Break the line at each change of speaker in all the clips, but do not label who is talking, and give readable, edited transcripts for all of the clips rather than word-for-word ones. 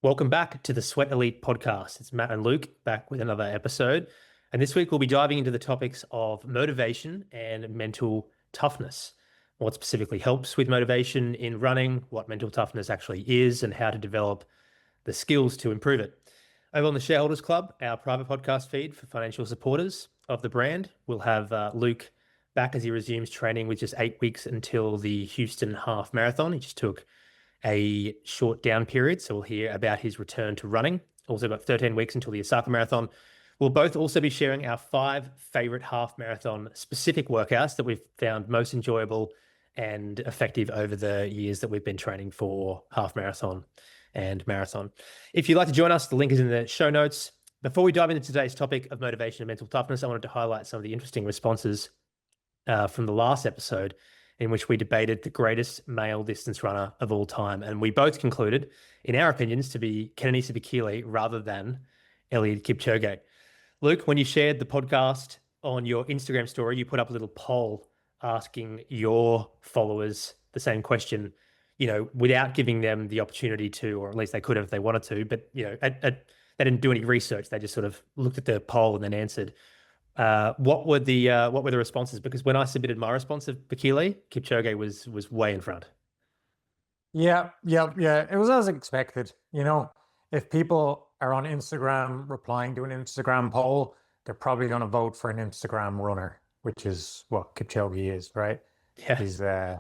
Welcome back to the Sweat Elite podcast. It's Matt and Luke back with another episode. And this week we'll be diving into the topics of motivation and mental toughness. What specifically helps with motivation in running, what mental toughness actually is, and how to develop the skills to improve it. Over on the Shareholders Club, our private podcast feed for financial supporters of the brand, we'll have Luke back as he resumes training with just 8 weeks until the Houston Half Marathon. He just took a short down period, so we'll hear about his return to running. Also got 13 weeks until the Osaka Marathon. We'll both also be sharing our 5 favorite half marathon specific workouts that we've found most enjoyable and effective over the years that we've been training for half marathon and marathon. If you'd like to join us, the link is in the show notes. Before we dive into today's topic of motivation and mental toughness, I wanted to highlight some of the interesting responses from the last episode, in which we debated the greatest male distance runner of all time. And we both concluded, in our opinions, to be Kenenisa Bekele rather than Eliud Kipchoge. Luke, when you shared the podcast on your Instagram story, you put up a little poll asking your followers the same question, without giving them the opportunity to, or at least they could have if they wanted to, but, they didn't do any research. They just sort of looked at the poll and then answered. What were the responses? Because when I submitted my response of Bekele, Kipchoge was way in front.
Yeah. It was as expected. If people are on Instagram replying to an Instagram poll, they're probably going to vote for an Instagram runner, which is what Kipchoge is, right?
Yeah.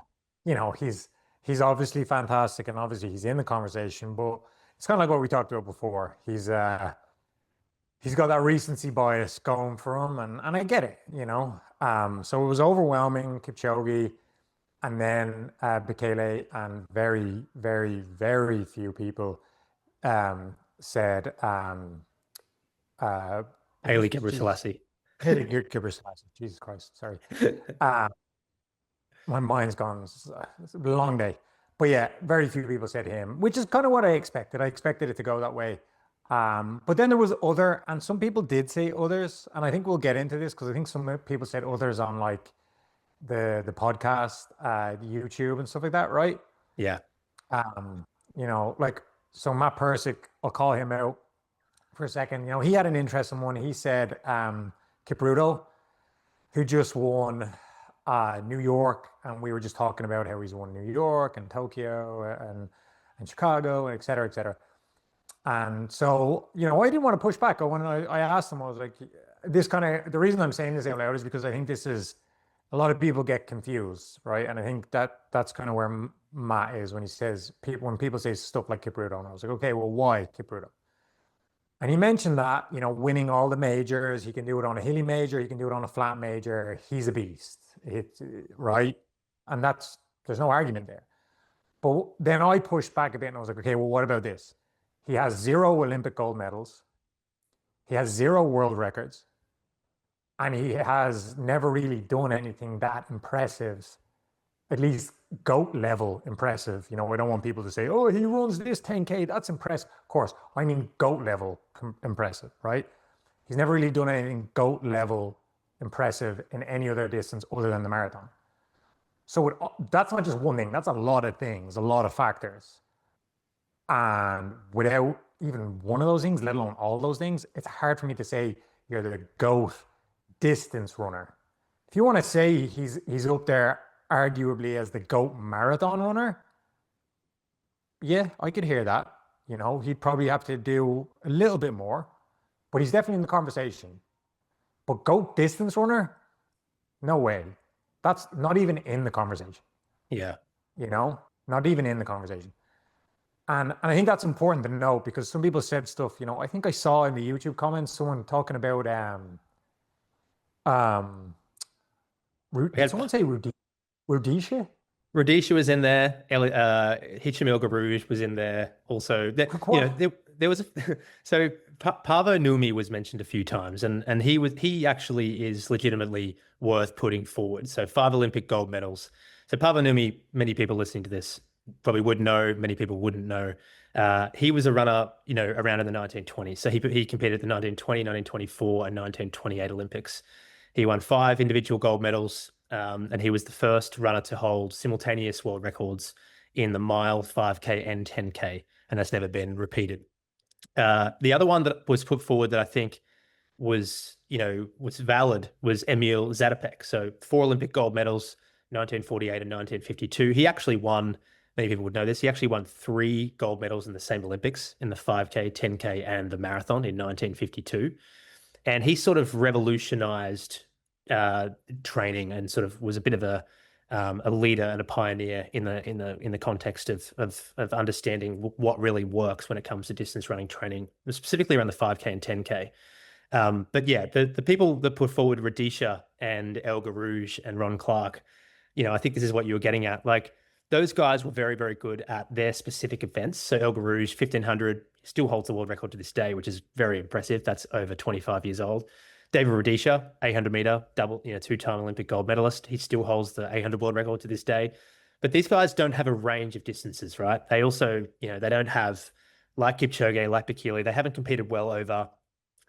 He's obviously fantastic, and obviously he's in the conversation, but it's kind of like what we talked about before. He's got that recency bias going for him, and I get it, So it was overwhelming, Kipchoge, and then Bekele, and very, very, very few people said
Haile Gebrselassie.
Haile Gebrselassie. Jesus Christ, sorry. My mind's gone. It's a long day. But yeah, very few people said him, which is kind of what I expected. I expected it to go that way. But then there was other, and some people did say others, and I think we'll get into this because I think some people said others on like the podcast, YouTube and stuff like that, right?
Yeah.
So Matt Persick, I'll call him out for a second. He had an interesting one. He said Kipruto, who just won New York, and we were just talking about how he's won New York and Tokyo and Chicago, et cetera, et cetera. And so, I didn't want to push back. I asked him, I was like, the reason I'm saying this out loud is because I think a lot of people get confused, right? And I think that's kind of where Matt is when people say stuff like Kipruto. And I was like, okay, well, why Kipruto? And he mentioned that, winning all the majors, he can do it on a hilly major, he can do it on a flat major. He's a beast, right? And there's no argument there. But then I pushed back a bit and I was like, okay, well, what about this? He has 0 Olympic gold medals. He has 0 world records. And he has never really done anything that impressive, at least GOAT level impressive. I don't want people to say, oh, he runs this 10K, that's impressive. Of course, I mean GOAT level impressive, right? He's never really done anything GOAT level impressive in any other distance other than the marathon. So that's not just one thing, that's a lot of things, a lot of factors. And without even one of those things, let alone all those things, it's hard for me to say you're the GOAT distance runner. If you want to say he's up there arguably as the GOAT marathon runner, yeah, I could hear that. He'd probably have to do a little bit more, but he's definitely in the conversation. But GOAT distance runner, no way. That's not even in the conversation.
Yeah.
Not even in the conversation. And I think that's important to know because some people said stuff, I think I saw in the YouTube comments someone talking about did someone say Rudisha?
Rudisha was in there. Hicham El Garouge was in there also. There was so Pavo Numi was mentioned a few times, and he actually is legitimately worth putting forward. So 5 Olympic gold medals. So Pavo Numi, many people listening to this probably would know, many people wouldn't know. He was a runner, around in the 1920s. So he competed at the 1920, 1924, and 1928 Olympics. He won 5 individual gold medals, and he was the first runner to hold simultaneous world records in the mile, 5K, and 10K and that's never been repeated. The other one that was put forward that I think was valid was Emil Zatopek. So 4 Olympic gold medals, 1948 and 1952. He actually won. Many people would know this. He actually won 3 gold medals in the same Olympics, in the 5K, 10K, and the marathon in 1952. And he sort of revolutionized training and sort of was a bit of a leader and a pioneer in the context of understanding what really works when it comes to distance running training, specifically around the 5K and 10K. But yeah, the people that put forward Radisha and El Garouge and Ron Clark, I think this is what you were getting at. Like, those guys were very, very good at their specific events. So El Garouge, 1500, still holds the world record to this day, which is very impressive. That's over 25 years old. David Radisha, 800 meter, double, 2-time Olympic gold medalist. He still holds the 800 world record to this day. But these guys don't have a range of distances, right? They also, they don't have, like Kipchoge, like Bekele, they haven't competed well over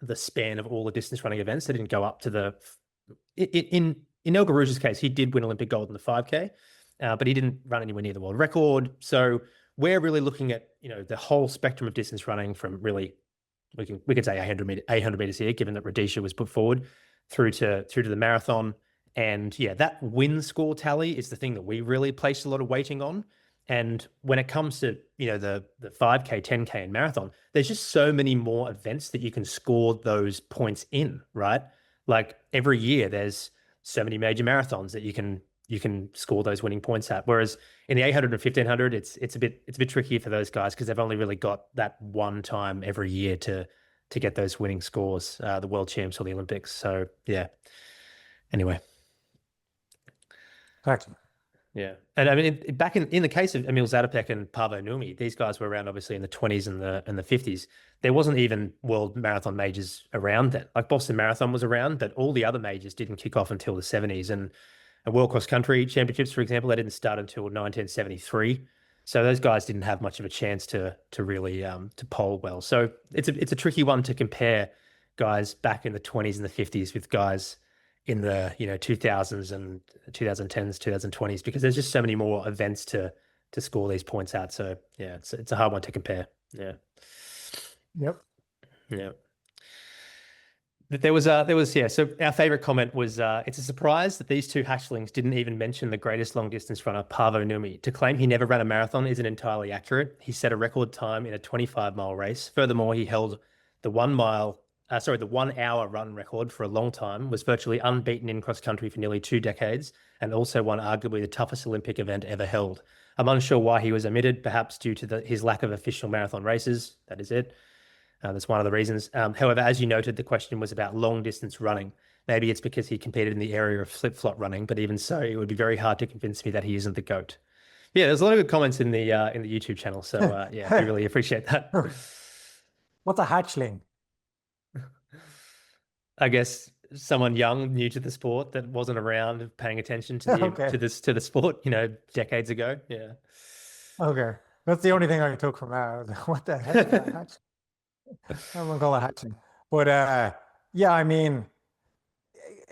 the span of all the distance running events. They didn't go up to the, in El Garouge's case, he did win Olympic gold in the 5K, but he didn't run anywhere near the world record. So we're really looking at, the whole spectrum of distance running from really, we could say 800 meters here, given that Radisha was put forward through to the marathon. And yeah, that win score tally is the thing that we really place a lot of weighting on. And when it comes to, the 5K, 10K and marathon, there's just so many more events that you can score those points in, right? Like, every year there's so many major marathons that you can score those winning points at. Whereas in the 800 and 1500, it's a bit trickier for those guys because they've only really got that one time every year to get those winning scores, the world champs or the Olympics. So yeah. Anyway.
Excellent.
Yeah. And I mean, back in the case of Emil Zatopek and Paavo Nurmi, these guys were around obviously in the 20s and the 50s. There wasn't even world marathon majors around then. Like, Boston Marathon was around, but all the other majors didn't kick off until the 70s. And World Cross Country Championships, for example, they didn't start until 1973. So those guys didn't have much of a chance to really to poll well. So it's a tricky one to compare guys back in the 20s and the 50s with guys in the 2000s and 2010s, 2020s, because there's just so many more events to score these points out. So yeah, it's a hard one to compare. Yeah.
Yep.
Yeah. There was yeah. So our favorite comment was, it's a surprise that these two hatchlings didn't even mention the greatest long distance runner, Paavo Nurmi. To claim he never ran a marathon isn't entirely accurate. He set a record time in a 25-mile race. Furthermore, he held the 1 hour run record for a long time, was virtually unbeaten in cross country for nearly 2 decades, and also won arguably the toughest Olympic event ever held. I'm unsure why he was omitted, perhaps due to his lack of official marathon races. That is it. That's one of the reasons. However, as you noted, the question was about long distance running. Maybe it's because he competed in the area of flip-flop running, but even so, it would be very hard to convince me that he isn't the GOAT. Yeah, there's a lot of good comments in the YouTube channel. So yeah, we really appreciate that.
What's a hatchling?
I guess someone young, new to the sport, that wasn't around paying attention to the
Okay.
to the sport, decades ago. Yeah.
Okay. That's the only thing I took from that. What the heck is that hatchling? I'm gonna call it hatching. But yeah, I mean,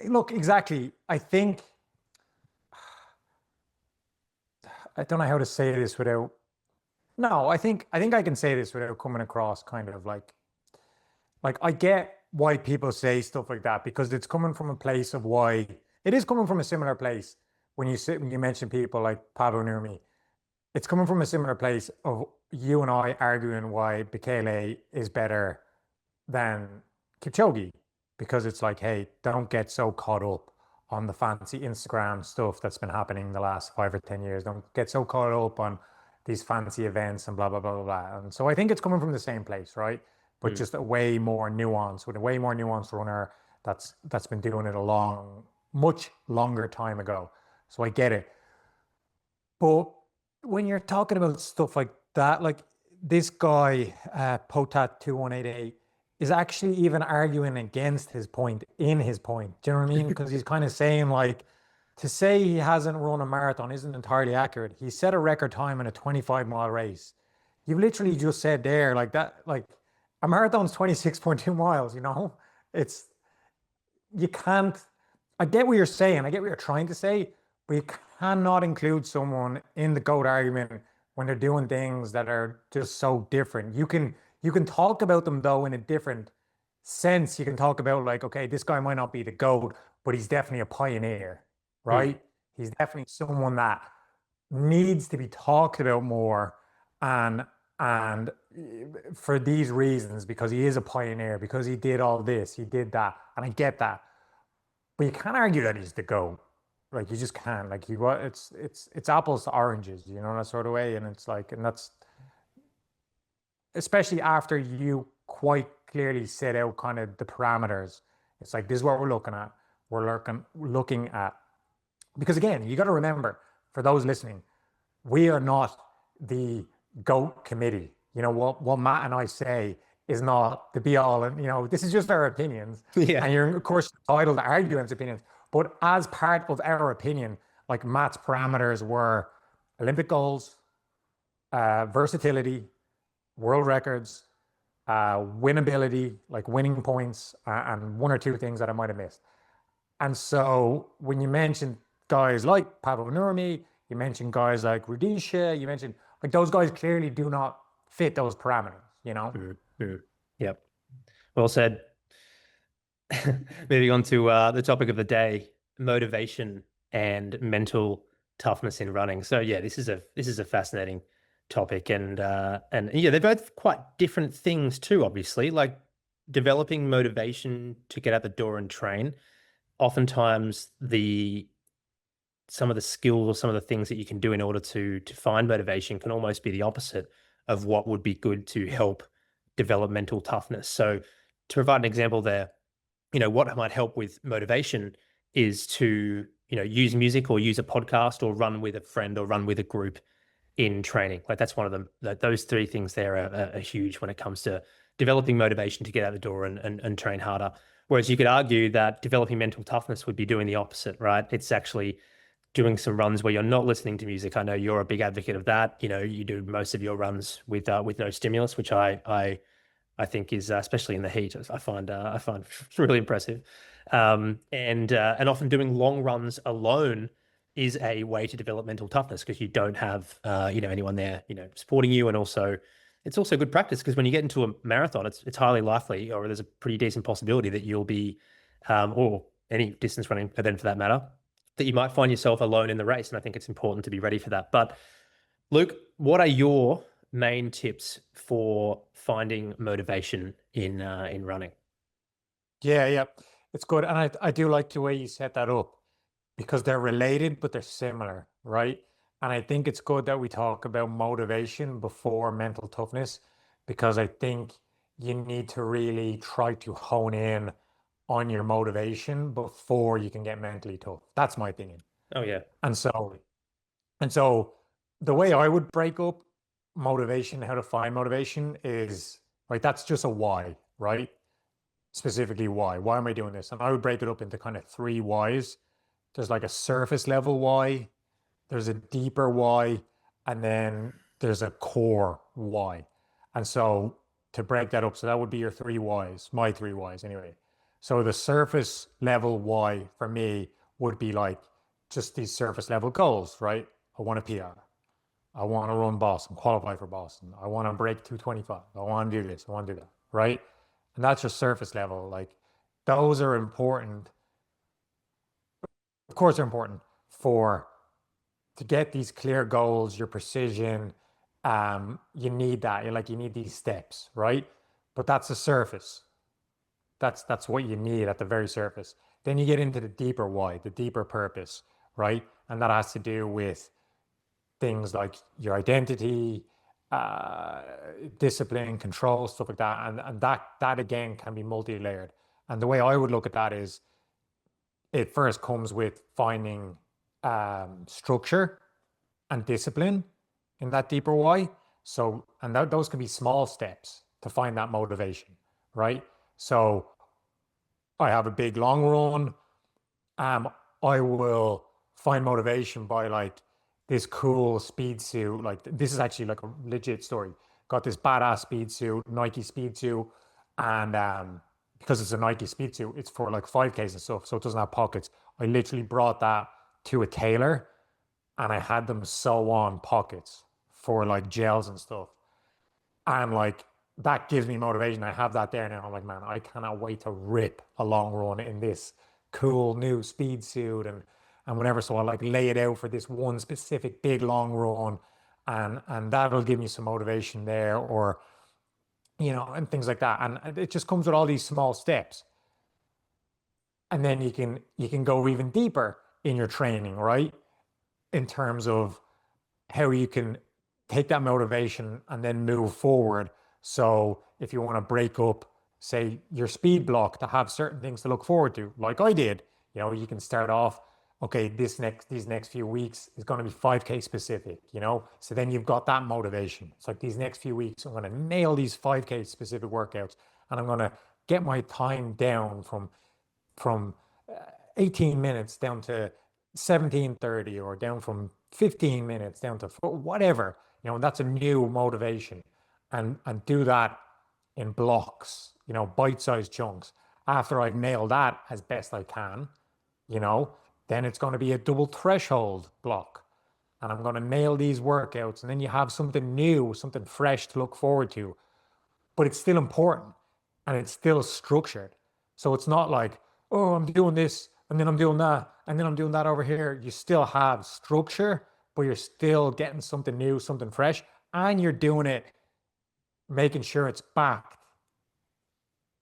look, exactly. I think I don't know how to say this without. No, I think I can say this without coming across kind of like I get why people say stuff like that, because it's coming from a place of why it is coming from a similar place. When you mention people like Paavo Nurmi, it's coming from a similar place of you and I arguing why Bekele is better than Kipchoge, because it's like, hey, don't get so caught up on the fancy Instagram stuff that's been happening the last 5 or 10 years. Don't get so caught up on these fancy events and blah, blah, blah, blah, blah. And so I think it's coming from the same place, right? But just a way more nuanced, with a way more nuanced runner that's been doing it a much longer time ago. So I get it. But when you're talking about stuff like that, like this guy, Potat 2188, is actually even arguing against his point in his point. Do you know what I mean? Because he's kind of saying, like, to say he hasn't run a marathon isn't entirely accurate. He set a record time in a 25-mile race. You've literally just said there, like that, like a marathon's 26.2 miles, you can't, I get what you're saying. I get what you're trying to say, but you cannot include someone in the GOAT argument when they're doing things that are just so different. You can talk about them though in a different sense. You can talk about like, okay, this guy might not be the GOAT, but he's definitely a pioneer,
Mm.
right? He's definitely someone that needs to be talked about more, and and for these reasons, because he is a pioneer, because he did all this, he did that, and I get that. But you can't argue that he's the GOAT. Like you just can't. Like you what it's apples to oranges, that sort of way. And it's like, and that's especially after you quite clearly set out kind of the parameters. It's like this is what we're looking at. We're looking at because again, you got to remember for those listening, we are not the GOAT committee. What Matt and I say is not the be all, and this is just our opinions.
Yeah.
And you're of course entitled to argue against opinions. But as part of our opinion, like Matt's parameters were Olympic goals, versatility, world records, winnability, like winning points, and one or two things that I might have missed. And so when you mention guys like Pablo Nurmi, you mentioned guys like Rudisha, you mentioned like those guys clearly do not fit those parameters.
Mm-hmm. Yep. Well said. Moving on to the topic of the day, motivation and mental toughness in running. So yeah, this is a fascinating topic, and yeah, they're both quite different things too, obviously. Like developing motivation to get out the door and train. Oftentimes some of the skills or some of the things that you can do in order to find motivation can almost be the opposite of what would be good to help develop mental toughness. So to provide an example there, what might help with motivation is to, use music or use a podcast or run with a friend or run with a group in training. Like that's one of them. Those three things there are huge when it comes to developing motivation to get out the door and train harder. Whereas you could argue that developing mental toughness would be doing the opposite, right? It's actually doing some runs where you're not listening to music. I know you're a big advocate of that. You do most of your runs with no stimulus, which I think is especially in the heat. I find really impressive, and often doing long runs alone is a way to develop mental toughness because you don't have anyone there supporting you, and also it's also good practice because when you get into a marathon, it's highly likely, or there's a pretty decent possibility that you'll be, or any distance running event for that matter, that you might find yourself alone in the race, and I think it's important to be ready for that. But Luke, what are your main tips for finding motivation in running?
Yeah, yeah. It's good. And I do like the way you set that up because they're related, but they're similar, right? And I think it's good that we talk about motivation before mental toughness because I think you need to really try to hone in on your motivation before you can get mentally tough. That's my opinion.
Oh yeah.
And so and so the way I would break up motivation, how to find motivation is right, that's just a why, right? Specifically why. Why am I doing this? And I would break it up into kind of three whys. There's like a surface level why, there's a deeper why, and then there's a core why. And so to break that up, so that would be your three whys, my three whys anyway. So the surface level why for me would be like just these surface level goals, right? I want a PR. I want to run Boston, qualify for Boston. I want to break 225. I want to do this. I want to do that, right? And that's just surface level. Like those are important. Of course, they're important for to get these clear goals, your precision. You need that. You need these steps, right? But that's the surface. That's what you need at the very surface. Then you get into the deeper why, the deeper purpose, right? And that has to do with things like your identity, uh, discipline, control, stuff like that. And that again can be multi-layered. And the way I would look at that is it first comes with finding structure and discipline in that deeper why. So, and those can be small steps to find that motivation, right? So I have a big long run. I will find motivation by like this cool speed suit. Like this is actually like a legit story. Got this badass speed suit, Nike speed suit, and because it's a Nike speed suit, it's for like 5Ks and stuff, so it doesn't have pockets. I literally brought that to a tailor, and I had them sew on pockets for like gels and stuff. And like that gives me motivation. I have that there now. I'm like, man, I cannot wait to rip a long run in this cool new speed suit and whatever. So I like lay it out for this one specific big long run, and that'll give me some motivation there, or and things like that. And it just comes with all these small steps. And then you can go even deeper in your training, right? In terms of how you can take that motivation and then move forward. So if you want to break up, say, your speed block to have certain things to look forward to, like I did, you can start off, okay, these next few weeks is going to be 5K specific, So then you've got that motivation. It's like these next few weeks, I'm going to nail these 5K specific workouts, and I'm going to get my time down from 18 minutes down to 17:30, or down from 15 minutes down to whatever. That's a new motivation, and do that in blocks, bite-sized chunks. After I've nailed that as best I can, then it's going to be a double threshold block, and I'm going to nail these workouts, and then you have something new, something fresh to look forward to. But it's still important, and it's still structured. So it's not like, oh, I'm doing this and then I'm doing that and then I'm doing that over here. You still have structure, but you're still getting something new, something fresh, and you're doing it, making sure it's backed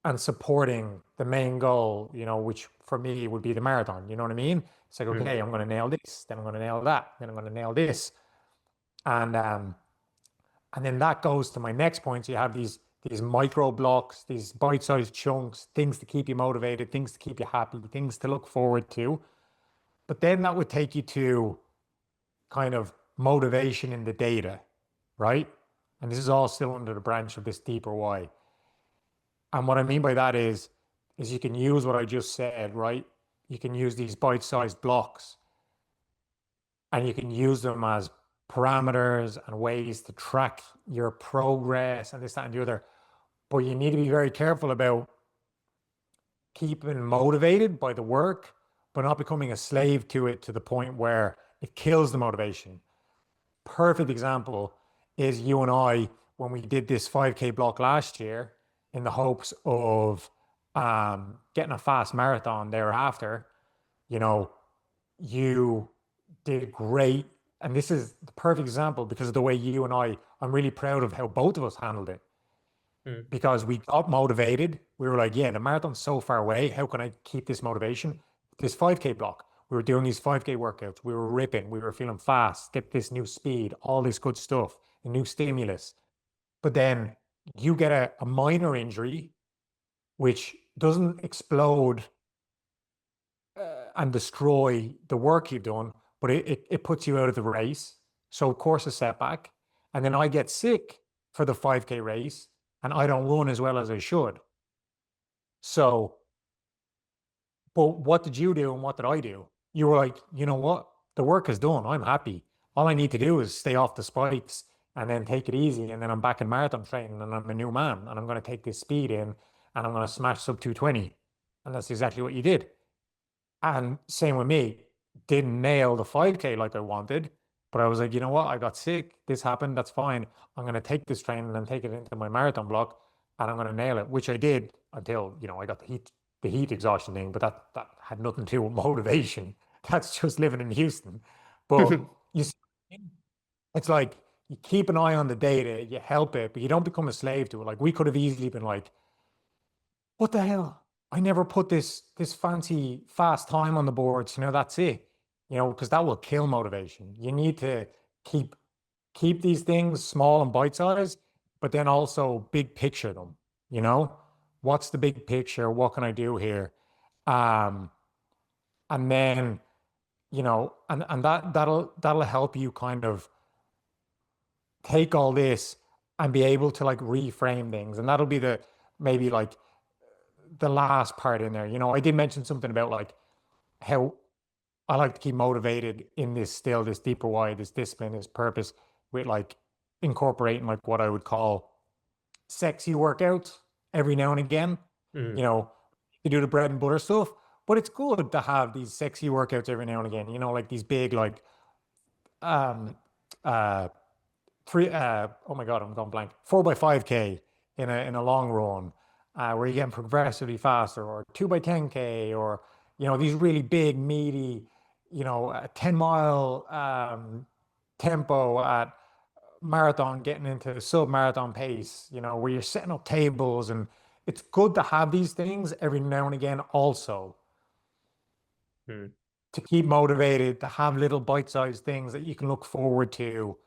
and supporting the main goal, which for me would be the marathon. You know what I mean? It's like, okay, I'm going to nail this, then I'm going to nail that, then I'm going to nail this. And then that goes to my next point. So you have these micro blocks, these bite-sized chunks, things to keep you motivated, things to keep you happy, things to look forward to. But then that would take you to kind of motivation in the data, right? And this is all still under the branch of this deeper why. And what I mean by that is you can use what I just said, right? You can use these bite-sized blocks, and you can use them as parameters and ways to track your progress and this, that, and the other. But you need to be very careful about keeping motivated by the work, but not becoming a slave to it to the point where it kills the motivation. Perfect example is you and I, when we did this 5K block last year, in the hopes of getting a fast marathon thereafter, you did great. And this is the perfect example because of the way you and I'm really proud of how both of us handled it. Because we got motivated. We were like, yeah, the marathon's so far away. How can I keep this motivation? This 5K block. We were doing these 5K workouts. We were ripping. We were feeling fast, get this new speed, all this good stuff, a new stimulus. But then you get a minor injury, which doesn't explode and destroy the work you've done, but it puts you out of the race. So, of course, a setback. And then I get sick for the 5K race, and I don't run as well as I should. So, but what did you do and what did I do? You were like, you know what? The work is done. I'm happy. All I need to do is stay off the spikes and then take it easy. And then I'm back in marathon training and I'm a new man and I'm going to take this speed in and I'm going to smash sub 220. And that's exactly what you did. And same with me. Didn't nail the 5K like I wanted, but I was like, you know what? I got sick. This happened. That's fine. I'm going to take this training and take it into my marathon block and I'm going to nail it, which I did until, I got the heat exhaustion thing, but that had nothing to do with motivation. That's just living in Houston. But you see, it's like you keep an eye on the data, you help it, but you don't become a slave to it. Like we could have easily been like, what the hell? I never put this fancy fast time on the boards. That's it. Because that will kill motivation. You need to keep these things small and bite-sized, but then also big picture them. What's the big picture? What can I do here? And then, and that'll help you kind of take all this and be able to like reframe things. And that'll be maybe like the last part in there. I did mention something about like how I like to keep motivated in this deeper why, this discipline, this purpose, with like incorporating like what I would call sexy workouts every now and again. You do the bread and butter stuff, but it's good to have these sexy workouts every now and again, like these big like oh my God, I'm going blank. 4x5K in a long run, where you're getting progressively faster, or 2x10K, or these really big, meaty, 10-mile tempo at marathon, getting into sub-marathon pace, where you're setting up tables. And it's good to have these things every now and again also,
Mm.
to keep motivated, to have little bite-sized things that you can look forward to,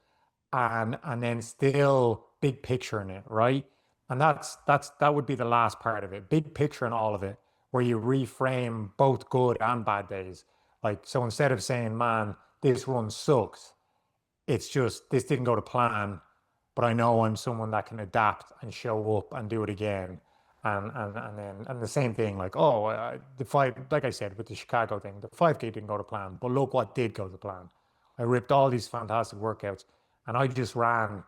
and then still big picture in it, right? And that would be the last part of it, big picture in all of it, where you reframe both good and bad days. Like, so instead of saying, man, this run sucks, it's just this didn't go to plan, but I know I'm someone that can adapt and show up and do it again. And the same thing, like, oh, the five, like I said with the Chicago thing, the 5K didn't go to plan, but look what did go to plan. I ripped all these fantastic workouts, and I just ran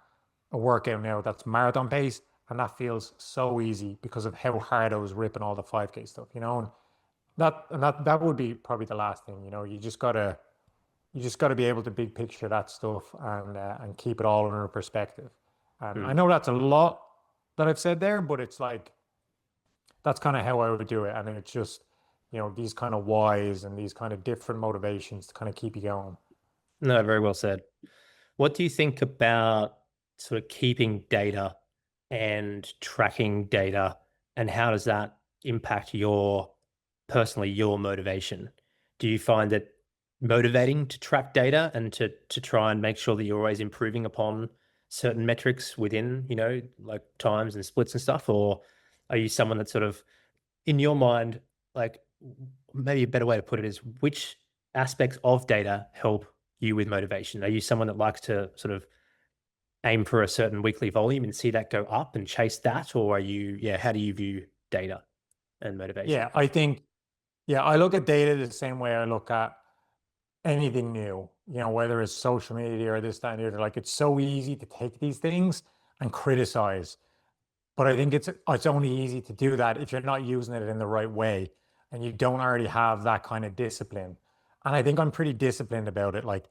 a workout now that's marathon pace, and that feels so easy because of how hard I was ripping all the 5K stuff, And that would be probably the last thing, you just gotta be able to big picture that stuff, and keep it all under perspective. And I
Mm.
know that's a lot that I've said there, but it's like that's kind of how I would do it. And it's just, these kind of whys and these kind of different motivations to kind of keep you going.
No, very well said. What do you think about sort of keeping data and tracking data, and how does that impact your motivation? Do you find it motivating to track data and to try and make sure that you're always improving upon certain metrics within, like times and splits and stuff? Or are you someone that sort of, in your mind, like, maybe a better way to put it is, which aspects of data help you with motivation? Are you someone that likes to sort of aim for a certain weekly volume and see that go up and chase that? Or are you, yeah, how do you view data and motivation?
Yeah, I think, yeah, I look at data the same way I look at anything new, whether it's social media or this, that, and the other. Like, it's so easy to take these things and criticize. But I think it's only easy to do that if you're not using it in the right way and you don't already have that kind of discipline. And I think I'm pretty disciplined about it. Like,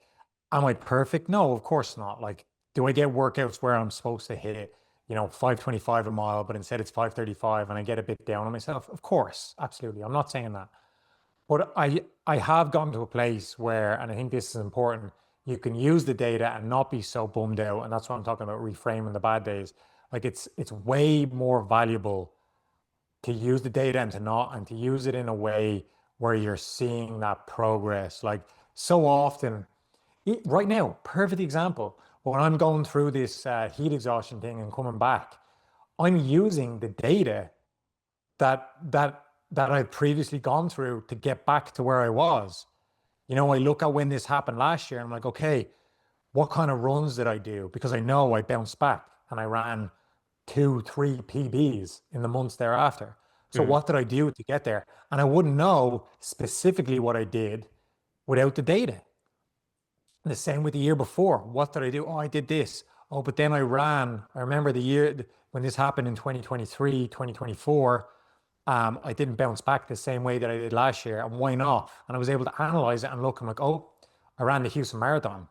am I perfect? No, of course not. Like, do I get workouts where I'm supposed to hit, 525 a mile, but instead it's 535 and I get a bit down on myself? Of course, absolutely. I'm not saying that. But I have gotten to a place where, and I think this is important, you can use the data and not be so bummed out. And that's what I'm talking about, reframing the bad days. Like, it's way more valuable to use the data and to not, and to use it in a way where you're seeing that progress. Like, so often, right now, perfect example, when I'm going through this heat exhaustion thing and coming back, I'm using the data that I'd previously gone through to get back to where I was. I look at when this happened last year, and I'm like, okay, what kind of runs did I do? Because I know I bounced back and I ran 2, 3 PBs in the months thereafter. So
Mhm.
what did I do to get there? And I wouldn't know specifically what I did without the data. And the same with the year before. What did I do? Oh, I did this. Oh, but then I ran. I remember the year when this happened in 2023, 2024. I didn't bounce back the same way that I did last year. And why not? And I was able to analyze it and look. I'm like, oh, I ran the Houston Marathon.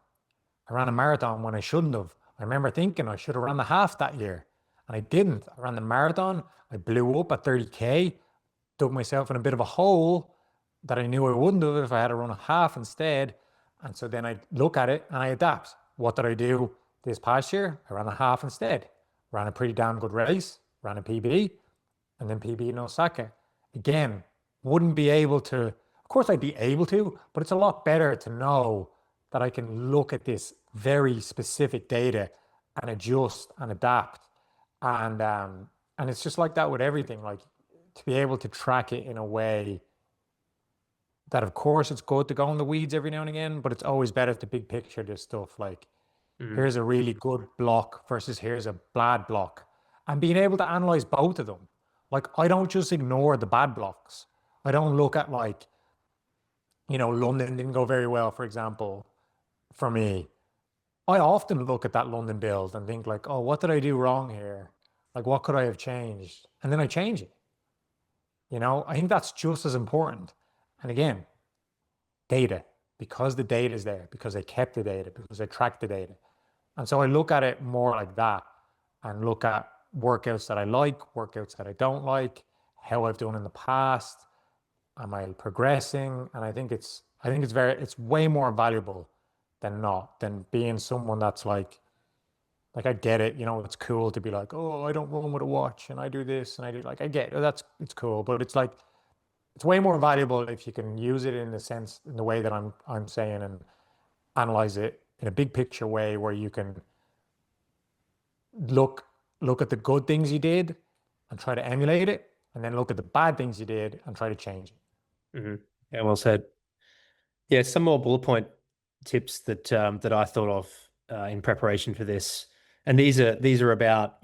I ran a marathon when I shouldn't have. I remember thinking I should have run the half that year, and I didn't. I ran the marathon. I blew up at 30K, dug myself in a bit of a hole that I knew I wouldn't have if I had to run a half instead. And so then I look at it and I adapt. What did I do this past year? I ran a half instead. Ran a pretty damn good race, ran a PB, and then PB in Osaka. Again, wouldn't be able to, of course, I'd be able to, but it's a lot better to know that I can look at this very specific data and adjust and adapt. And it's just like that with everything, like, to be able to track it in a way that, of course, it's good to go in the weeds every now and again, but it's always better to big picture this stuff. Like,
Mhm.
here's a really good block versus here's a bad block. And being able to analyze both of them. Like, I don't just ignore the bad blocks. I don't look at, like, London didn't go very well, for example, for me. I often look at that London build and think, like, oh, what did I do wrong here? Like, what could I have changed? And then I change it. I think that's just as important. And again, data, because the data is there, because I kept the data, because I tracked the data. And so I look at it more like that and look at workouts that I like, workouts that I don't like, how I've done in the past, am I progressing? And it's way more valuable than not, than being someone that's like I get it, it's cool to be like, oh, I don't run with a watch and I do this and I do like I get it, it's cool, but it's like it's way more valuable if you can use it in the sense in the way that I'm saying and analyze it in a big picture way where you can look look at the good things you did and try to emulate it, and then look at the bad things you did and try to change it.
Yeah, well said. Yeah, some more bullet point tips that I thought of in preparation for this, and these are about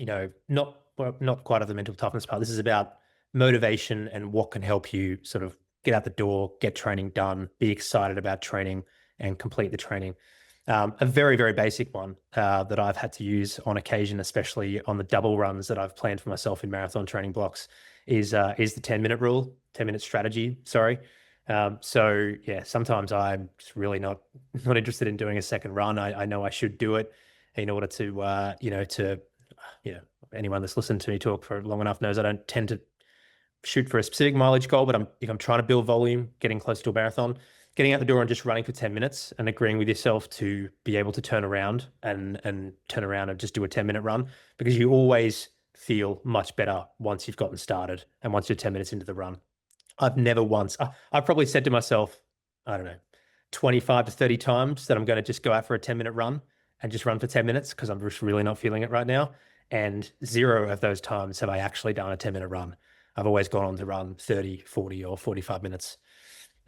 not well, not quite of the mental toughness part. This is about motivation and what can help you sort of get out the door, get training done, be excited about training, and complete the training. A very very basic one that I've had to use on occasion, especially on the double runs that I've planned for myself in marathon training blocks, is the 10-minute rule, 10-minute strategy. Sorry. So yeah, sometimes I'm just really not interested in doing a second run. I know I should do it in order to anyone that's listened to me talk for long enough knows I don't tend to shoot for a specific mileage goal, but if I'm trying to build volume, getting close to a marathon, getting out the door and just running for 10 minutes and agreeing with yourself to be able to turn around and just do a 10-minute run, because you always feel much better once you've gotten started and once you're 10 minutes into the run. I've never once, I've probably said to myself, I don't know, 25 to 30 times that I'm going to just go out for a 10-minute run and just run for 10 minutes because I'm just really not feeling it right now. And zero of those times have I actually done a 10-minute run. I've always gone on to run 30, 40, or 45 minutes.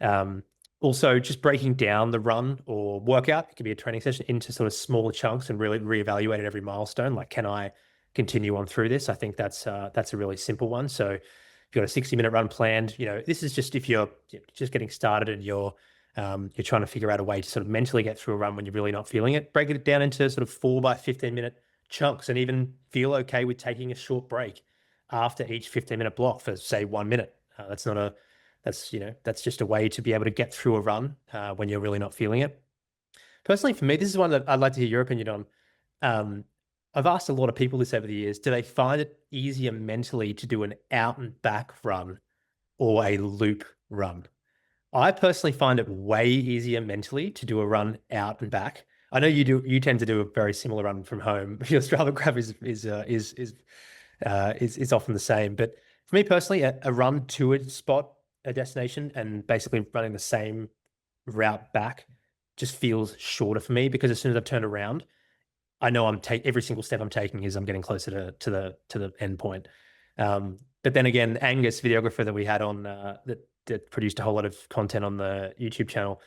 Um, Also, just breaking down the run or workout, it could be a training session, into sort of smaller chunks and really reevaluate at every milestone. Like, can I continue on through this? I think that's a really simple one. So if you've got a 60-minute run planned, this is just if you're just getting started and you're trying to figure out a way to sort of mentally get through a run when you're really not feeling it. Break it down into sort of 4 by 15-minute chunks, and even feel okay with taking a short break after each 15-minute block for, say, 1 minute. That's just a way to be able to get through a run when you're really not feeling it. Personally, for me, this is one that I'd like to hear your opinion on. I've asked a lot of people this over the years. Do they find it easier mentally to do an out and back run or a loop run? I personally find it way easier mentally to do a run out and back. I know you do. You tend to do a very similar run from home. Your Strava graph is often the same. But for me personally, a run to a spot, a destination, and basically running the same route back just feels shorter for me, because as soon as I've turned around, I know every single step I'm taking is I'm getting closer to the end point. But then again, Angus, videographer that we had on that produced a whole lot of content on the YouTube channel,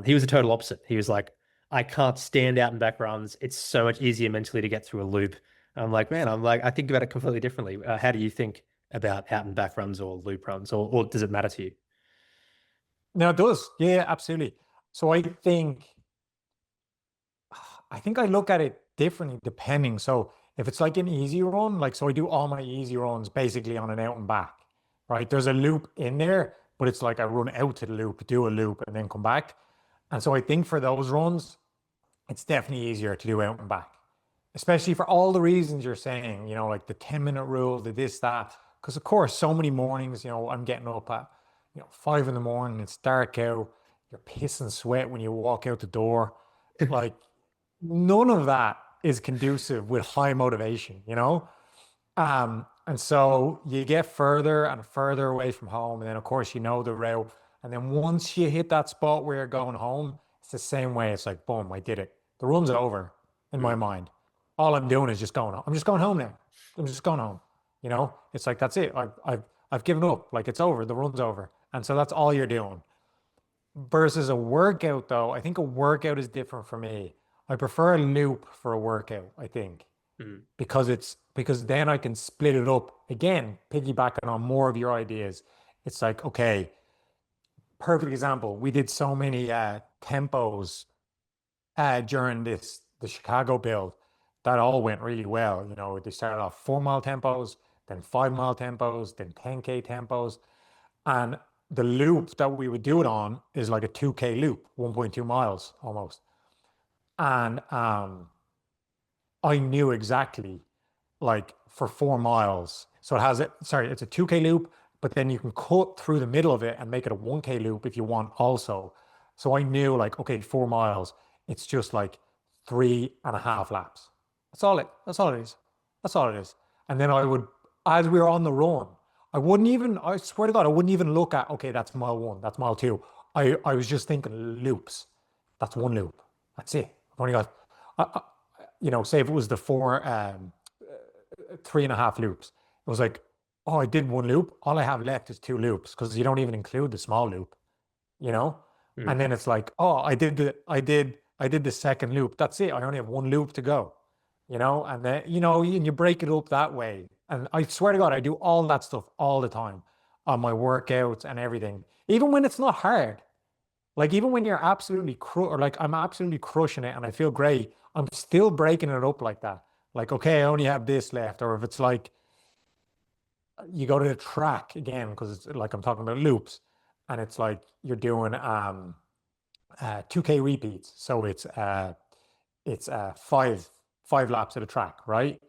he was the total opposite. He was like, I can't stand out and back runs. It's so much easier mentally to get through a loop. I think about it completely differently. How do you think about out and back runs or loop runs, or does it matter to you?
No, it does. Yeah, absolutely. So I think I look at it differently depending. So if it's like an easy run, so I do all my easy runs basically on an out and back, right? There's a loop in there, but it's like I run out to the loop, do a loop, and then come back. And so I think for those runs, it's definitely easier to do out and back, especially for all the reasons you're saying, like the 10-minute rule, the this, that. Because of course, so many mornings, I'm getting up at, 5 in the morning, it's dark out, you're pissing sweat when you walk out the door. Like, none of that is conducive with high motivation. And so you get further and further away from home, and then of course you know the route. And then once you hit that spot where you're going home, it's the same way. It's like, boom, I did it. The run's over in my mind. All I'm doing is just going home. I'm just going home now. I'm just going home. It's like that's it. I've given up. Like, it's over. The run's over. And so that's all you're doing. Versus a workout, though, I think a workout is different for me. I prefer a loop for a workout, I think,
Mhm.
because then I can split it up again, piggybacking on more of your ideas. It's like, okay, perfect example. We did so many tempos during the Chicago build that all went really well. They started off 4 mile tempos, then 5 mile tempos, then 10K tempos. And the loop that we would do it on is like a 2K loop, 1.2 miles almost. And I knew exactly like for 4 miles. So it has it, sorry, it's a 2K loop, but then you can cut through the middle of it and make it a 1K loop if you want also. So I knew like, okay, 4 miles, it's just like 3.5 laps. That's all it is. That's all it is. And then I would, as we were on the run, I swear to God, I wouldn't even look at, okay, that's mile one, that's mile two. I was just thinking loops. That's one loop. That's it. I've only got, I, I, say if it was the 3.5 loops, it was like, oh, I did one loop. All I have left is two loops because you don't even include the small loop, you know?
Mm.
And then it's like, oh, I did the second loop. That's it. I only have one loop to go, And then, and you break it up that way. And I swear to God, I do all that stuff all the time on my workouts and everything, even when it's not hard. Like even when you're absolutely or like I'm absolutely crushing it and I feel great, I'm still breaking it up like that. Like, okay, I only have this left. Or if it's like you go to the track again, because it's like I'm talking about loops, and it's like you're doing 2K repeats. So it's five laps at a track, right?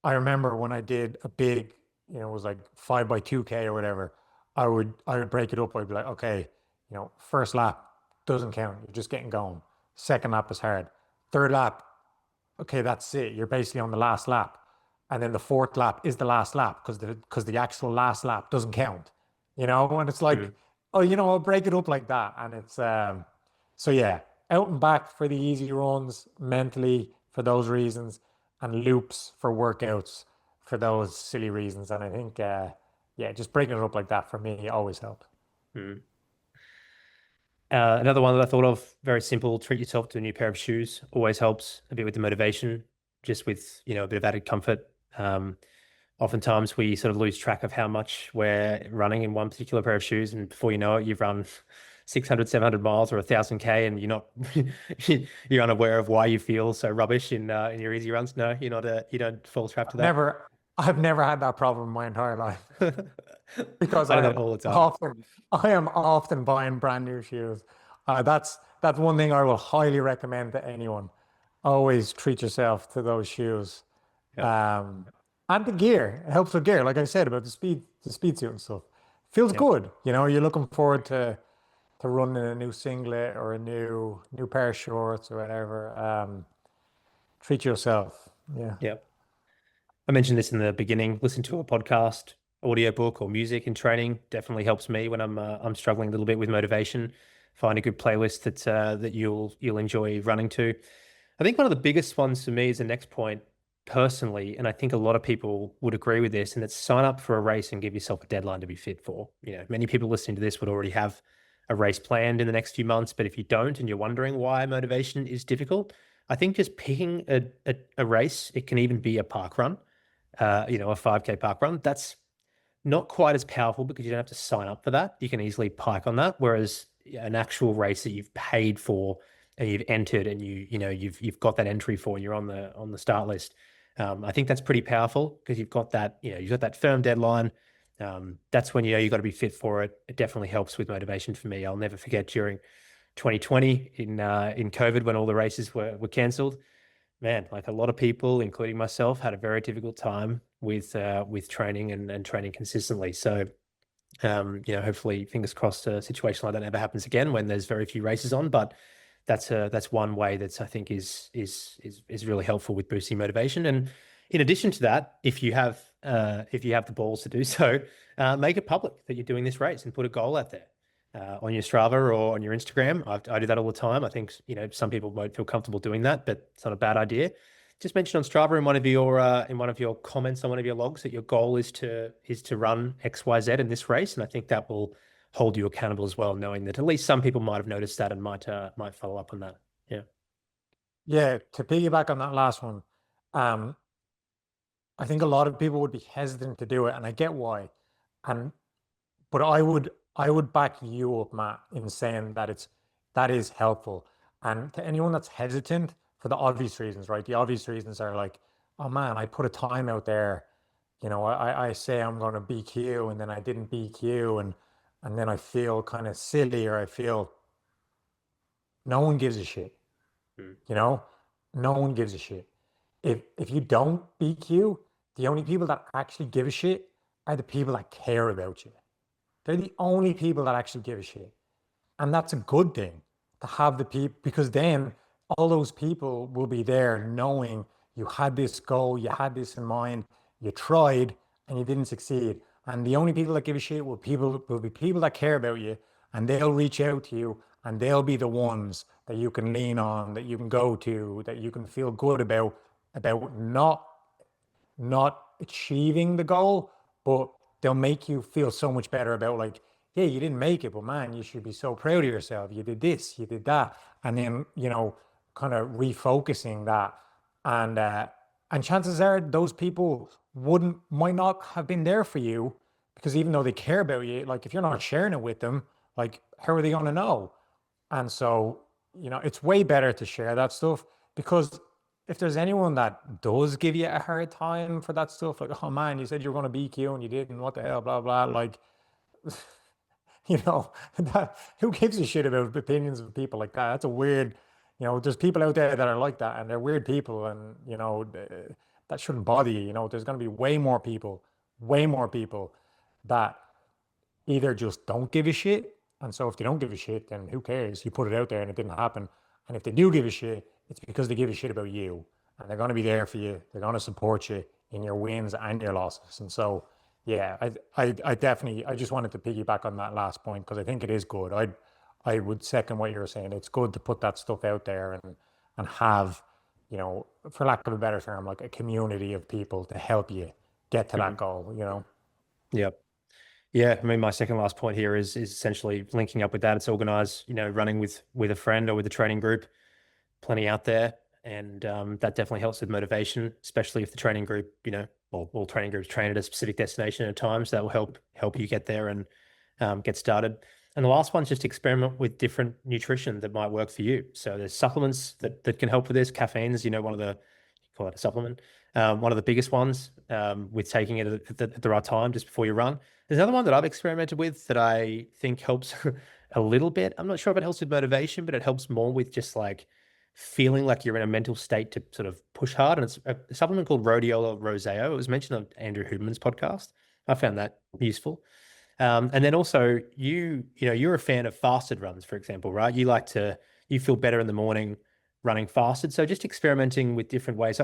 I remember when I did a big, it was like 5x2K or whatever, I would break it up. I'd be like, okay, first lap doesn't count. You're just getting going. Second lap is hard. Third lap, okay, that's it. You're basically on the last lap. And then the fourth lap is the last lap because the actual last lap doesn't count. And it's like,
Mm.
oh, I'll break it up like that. And it's so yeah, out and back for the easy runs, mentally for those reasons, and loops for workouts for those silly reasons. And I think yeah, just breaking it up like that for me always helped.
Mm. Another one that I thought of, very simple, treat yourself to a new pair of shoes. Always helps a bit with the motivation, just with, a bit of added comfort. Um, Oftentimes we sort of lose track of how much we're running in one particular pair of shoes. And before you know it, you've run 600, 700 miles or 1,000K and you're not, you're unaware of why you feel so rubbish in your easy runs. No, you don't fall trap to
I've
that.
never I've never had that problem in my entire life because
I do that all the time.
I am often buying brand new shoes. That's one thing I will highly recommend to anyone. Always treat yourself to those shoes.
Yeah.
Um, and the gear. It helps with gear. Like I said about the speed suit and stuff. Feels
Yeah.
good. You're looking forward to running a new singlet or a new pair of shorts or whatever. Treat yourself. Yeah.
Yeah. I mentioned this in the beginning. Listen to a podcast, audiobook, or music in training definitely helps me when I'm struggling a little bit with motivation. Find a good playlist that you'll enjoy running to. I think one of the biggest ones for me is the next point personally, and I think a lot of people would agree with this, and it's sign up for a race and give yourself a deadline to be fit for. Many people listening to this would already have a race planned in the next few months, but if you don't and you're wondering why motivation is difficult, I think just picking a race, it can even be a park run, a 5K park run. That's not quite as powerful because you don't have to sign up for that. You can easily pike on that. Whereas an actual race that you've paid for and you've entered and you've got that entry for and you're on the start list. I think that's pretty powerful because you've got that firm deadline. That's when you've got to be fit for it. It definitely helps with motivation for me. I'll never forget during 2020 in COVID when all the races were cancelled. Man, like a lot of people, including myself, had a very difficult time with training and training consistently. So, hopefully, fingers crossed, a situation like that never happens again when there's very few races on. But that's one way that's I think is really helpful with boosting motivation. And in addition to that, if you have the balls to do so, make it public that you're doing this race and put a goal out there on your Strava or on your Instagram. I do that all the time. I think some people won't feel comfortable doing that, but it's not a bad idea. Just mention on Strava in one of your comments on one of your logs that your goal is to run XYZ in this race, and I think that will hold you accountable as well, knowing that at least some people might have noticed that and might follow up on that. Yeah.
Yeah, to piggyback on that last one, um, I think a lot of people would be hesitant to do it, and I get why. And but I would back you up, Matt, in saying that is helpful. And to anyone that's hesitant for the obvious reasons, right? The obvious reasons are like, oh man, I put a time out there, I say I'm going to BQ and then I didn't BQ and then I feel kind of silly or I feel no one gives a shit,
Mm.
you know? No one gives a shit. if you don't BQ, the only people that actually give a shit are the people that care about you. They're the only people that actually give a shit. And that's a good thing to have the people, because then all those people will be there knowing you had this goal, you had this in mind, you tried and you didn't succeed. And the only people that give a shit will be people that care about you, and they'll reach out to you, and they'll be the ones that you can lean on, that you can go to, that you can feel good about not achieving the goal, but they'll make you feel so much better about, like, yeah, you didn't make it, but man, you should be so proud of yourself. You did this, you did that. And then, kind of refocusing that. And and chances are those people might not have been there for you, because even though they care about you, like if you're not sharing it with them, like how are they gonna know? And so, it's way better to share that stuff, because if there's anyone that does give you a hard time for that stuff, like, oh man, you said you were going to BQ and you didn't, what the hell, blah, blah, like, who gives a shit about opinions of people like that? That's a weird, there's people out there that are like that, and they're weird people, and, that shouldn't bother you. There's going to be way more people that either just don't give a shit. And so if they don't give a shit, then who cares? You put it out there and it didn't happen. And if they do give a shit, it's because they give a shit about you, and they're going to be there for you. They're going to support you in your wins and your losses. And so, yeah, I definitely, I just wanted to piggyback on that last point, because I think it is good. I would second what you're saying. It's good to put that stuff out there, and have, for lack of a better term, like a community of people to help you get to that
Mhm.
goal.
Yep. Yeah, I mean, my second last point here is essentially linking up with that. It's organized, running with a friend or with a training group, plenty out there, and that definitely helps with motivation, especially if the training group, all training groups train at a specific destination at times. That will help you get there and get started. And the last one's just experiment with different nutrition that might work for you. So there's supplements that can help with this. Caffeine's, one of the, you call it a supplement, one of the biggest ones, with taking it at the right time just before you run. There's another one that I've experimented with that I think helps a little bit. I'm not sure if it helps with motivation, but it helps more with just like feeling like you're in a mental state to sort of push hard. And it's a supplement called Rhodiola roseo. It was mentioned on Andrew Huberman's podcast. I found that useful. And then also you're a fan of fasted runs, for example, right? You feel better in the morning running fasted. So just experimenting with different ways.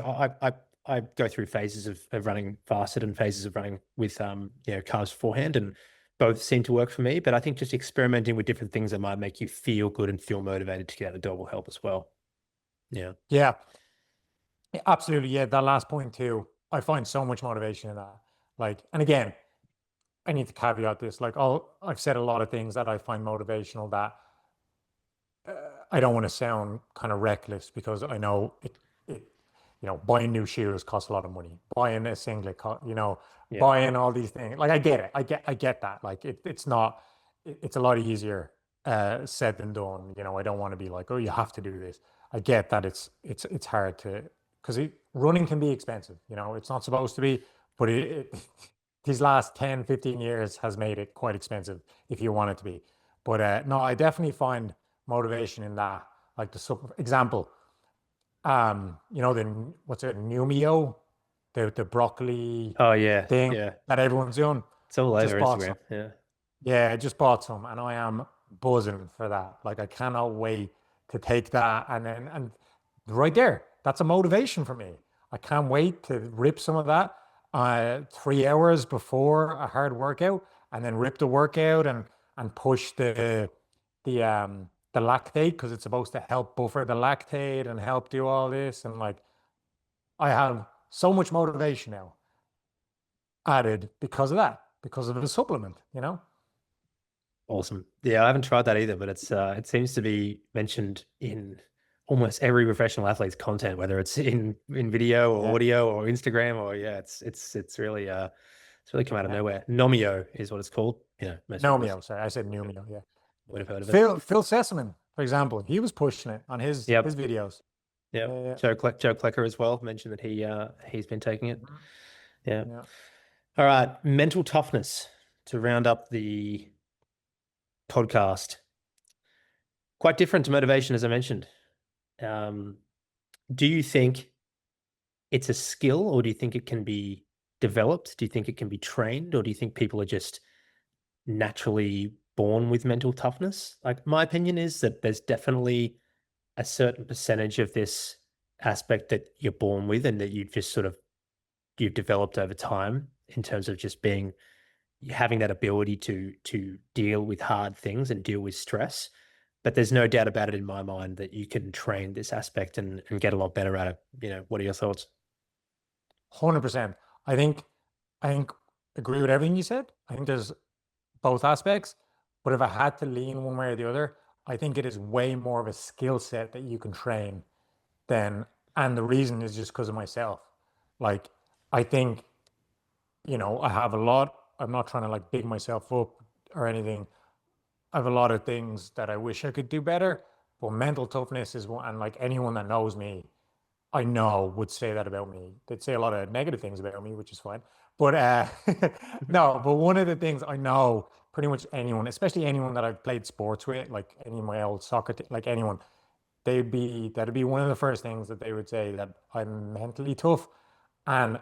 I go through phases of running fasted and phases of running with carbs beforehand, and both seem to work for me. But I think just experimenting with different things that might make you feel good and feel motivated to get out the door will help as well. Yeah.
Yeah, absolutely. Yeah, that last point too. I find so much motivation in that. Like, and again, I need to caveat this. Like, I've said a lot of things that I find motivational, that I don't want to sound kind of reckless, because I know buying new shoes costs a lot of money. Buying a singlet,
Yeah.
buying all these things. Like, I get it. I get that. Like, it's not. It's a lot easier said than done. I don't want to be like, oh, you have to do this. I get that it's hard to, because running can be expensive. It's not supposed to be, but these last 10, 15 years has made it quite expensive if you want it to be. But no, I definitely find motivation in that. Like the example, the what's it, Numio, the broccoli
Oh yeah.
thing
Yeah.
that everyone's doing.
It's all
Just
over
bought some.
Instagram. Yeah.
Yeah, I just bought some, and I am buzzing for that. Like, I cannot wait to take that, and right there, that's a motivation for me. I can't wait to rip some of that 3 hours before a hard workout, and then rip the workout, and push the lactate, because it's supposed to help buffer the lactate and help do all this. And like, I have so much motivation now added because of that, because of the supplement.
Awesome. Yeah, I haven't tried that either, but it seems to be mentioned in almost every professional athlete's content, whether it's in video or
Yeah.
audio or Instagram, or yeah, it's really come out of
Yeah.
nowhere. Nomio is what it's called. Most
Nomio, sorry, I said Numio. Yeah.
would have heard of it.
Phil Sessamon, for example, he was pushing it on his
Yep.
videos.
Yep.
Yeah,
Joe Klecker as well mentioned that he's been taking it.
yeah.
Yeah.
Yeah.
All right. Mental toughness to round up the podcast. Quite different to motivation, as I mentioned. Um, do you think it's a skill, or do you think it can be developed? Do you think it can be trained, or do you think people are just naturally born with mental toughness? Like, my opinion is that there's definitely a certain percentage of this aspect that you're born with and that you've just sort of you've developed over time in terms of just being having that ability to deal with hard things and deal with stress. But there's no doubt about it in my mind that you can train this aspect and get a lot better at it. What are your thoughts?
100%. I think I think agree with everything you said. I think there's both aspects, but if I had to lean one way or the other, I think it is way more of a skill set that you can train than, and the reason is just because of myself. Like, I think, I have a lot, I'm not trying to like big myself up or anything. I have a lot of things that I wish I could do better, but mental toughness is one, and like anyone that knows me, I know would say that about me. They'd say a lot of negative things about me, which is fine. But no, but one of the things I know pretty much anyone, especially anyone that I've played sports with, like any of my old soccer, like anyone, that'd be one of the first things that they would say that I'm mentally tough. And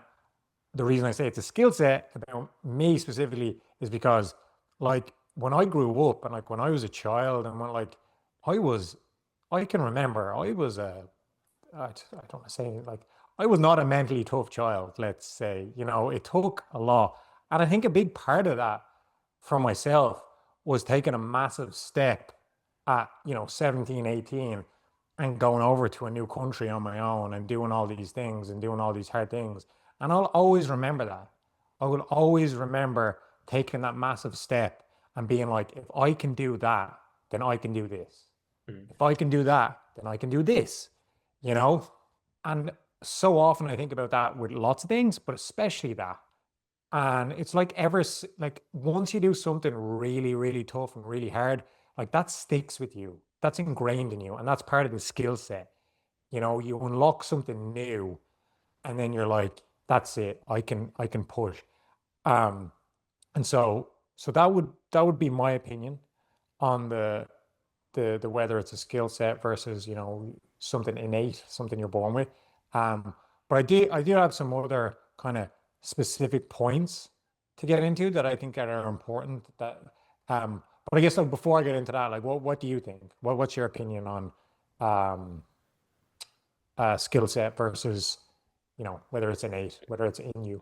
the reason I say it's a skill set about me specifically is because like when I grew up and like when I was a child and when like I was, I can remember I was I don't want to say like I was not a mentally tough child, let's say, it took a lot. And I think a big part of that for myself was taking a massive step at, 17, 18 and going over to a new country on my own and doing all these things and doing all these hard things. And I'll always remember that. I will always remember taking that massive step and being like, if I can do that, then I can do this.
Mm.
If I can do that, then I can do this, you know? And so often I think about that with lots of things, but especially that. And it's like like once you do something really, really tough and really hard, like that sticks with you. That's ingrained in you. And that's part of the skill set. You unlock something new and then you're like, that's it. I can push. Um, and so that would be my opinion on the whether it's a skill set versus, something innate, something you're born with. But I do have some other kind of specific points to get into that I think are important but I guess like before I get into that, like what do you think? What's your opinion on um skill set versus, whether it's innate, whether it's in you?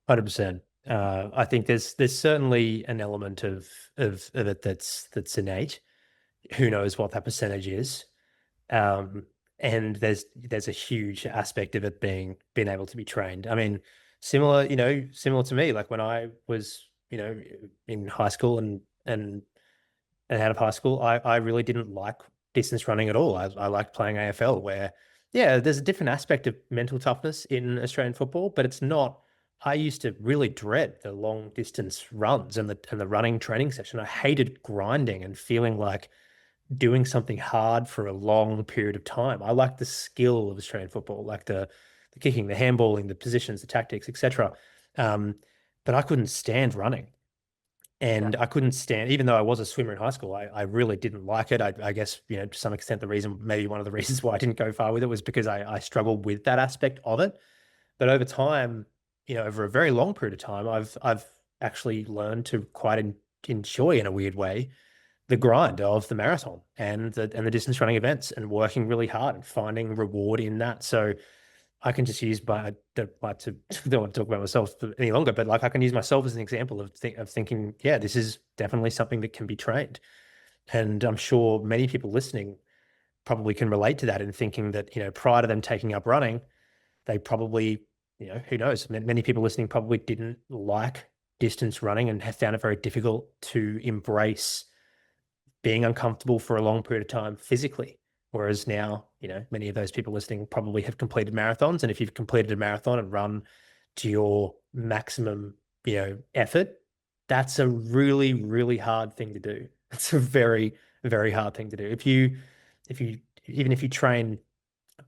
100%. I think there's certainly an element of it that's innate. Who knows what that percentage is? Um, and there's a huge aspect of it being able to be trained. I mean, similar to me, like when I was, in high school and out of high school, I really didn't like distance running at all. I liked playing AFL where, yeah, there's a different aspect of mental toughness in Australian football, but it's not. I used to really dread the long distance runs and the running training session. I hated grinding and feeling like doing something hard for a long period of time. I like the skill of Australian football, like the kicking, the handballing, the positions, the tactics, etc. Um, but I couldn't stand running.
Yeah.
And I couldn't stand, even though I was a swimmer in high school, I really didn't like it. I guess, to some extent, maybe one of the reasons why I didn't go far with it was because I struggled with that aspect of it. But over time, over a very long period of time, I've actually learned to quite enjoy, in a weird way, the grind of the marathon and the distance running events and working really hard and finding reward in that. So I can just use my, I don't like to, don't want to talk about myself any longer, but like I can use myself as an example of thinking, yeah, this is definitely something that can be trained. And I'm sure many people listening probably can relate to that in thinking that, prior to them taking up running, they probably, who knows, many people listening probably didn't like distance running and have found it very difficult to embrace being uncomfortable for a long period of time physically. Whereas now, many of those people listening probably have completed marathons. And if you've completed a marathon and run to your maximum, effort, that's a really, really hard thing to do. It's a very, very hard thing to do. If you, even if you train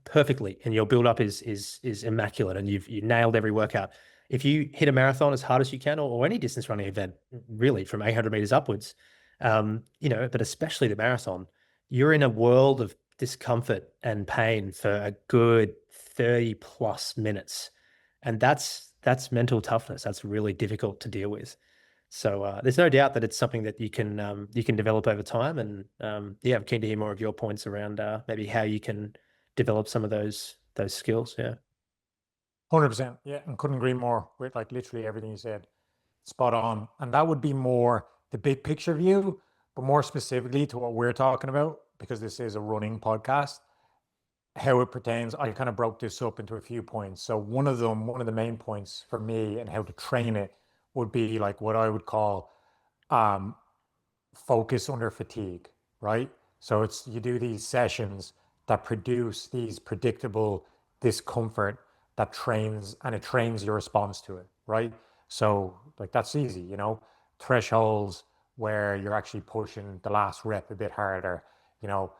perfectly and your build up is immaculate and you nailed every workout, if you hit a marathon as hard as you can, or any distance running event, really from 800 meters upwards, but especially the marathon, you're in a world of discomfort and pain for a good 30 plus minutes. And that's mental toughness. That's really difficult to deal with. So there's no doubt that it's something that you can develop over time. And yeah, I'm keen to hear more of your points around maybe how you can develop some of those skills. Yeah.
100%. Yeah. And couldn't agree more with like literally everything you said. Spot on. And that would be more the big picture view, but more specifically to what we're talking about, because this is a running podcast, how it pertains. I kind of broke this up into a few points. So one of the main points for me and how to train it would be like what I would call um, focus under fatigue, right? So it's you do these sessions that produce these predictable discomfort that trains and it trains your response to it, right? So like that's easy, thresholds where you're actually pushing the last rep a bit harder, you know,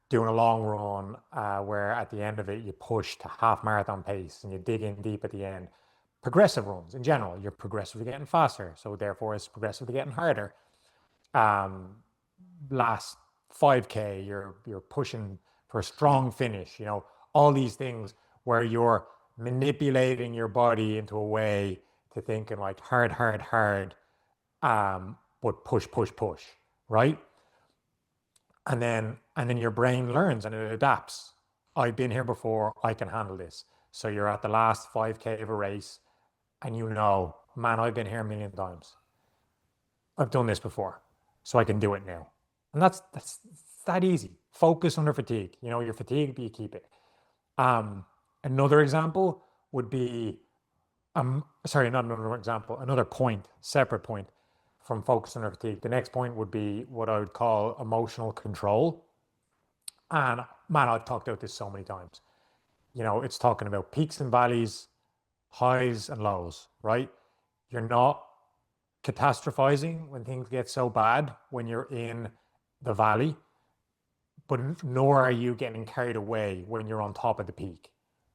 doing a long run where at the end of it you push to half marathon pace and you dig in deep at the end. Progressive runs in general, you're progressively getting faster, so therefore it's progressively getting harder. um, Last 5K, you're pushing for a strong finish, all these things where you're manipulating your body into a way to thinking like hard, hard, hard, but push, push, push, right? And then your brain learns and it adapts. I've been here before, I can handle this. So you're at the last 5K of a race and man, I've been here a million times. I've done this before, so I can do it now. And that's that easy. Focus under fatigue. You're fatigued, but you keep it. Another example would be, sorry, not another example, another point, separate point from focus under fatigue. The next point would be what I would call emotional control. And man, I've talked about this so many times. It's talking about peaks and valleys, highs and lows, right? You're not catastrophizing when things get so bad when you're in the valley, but nor are you getting carried away when you're on top of the peak,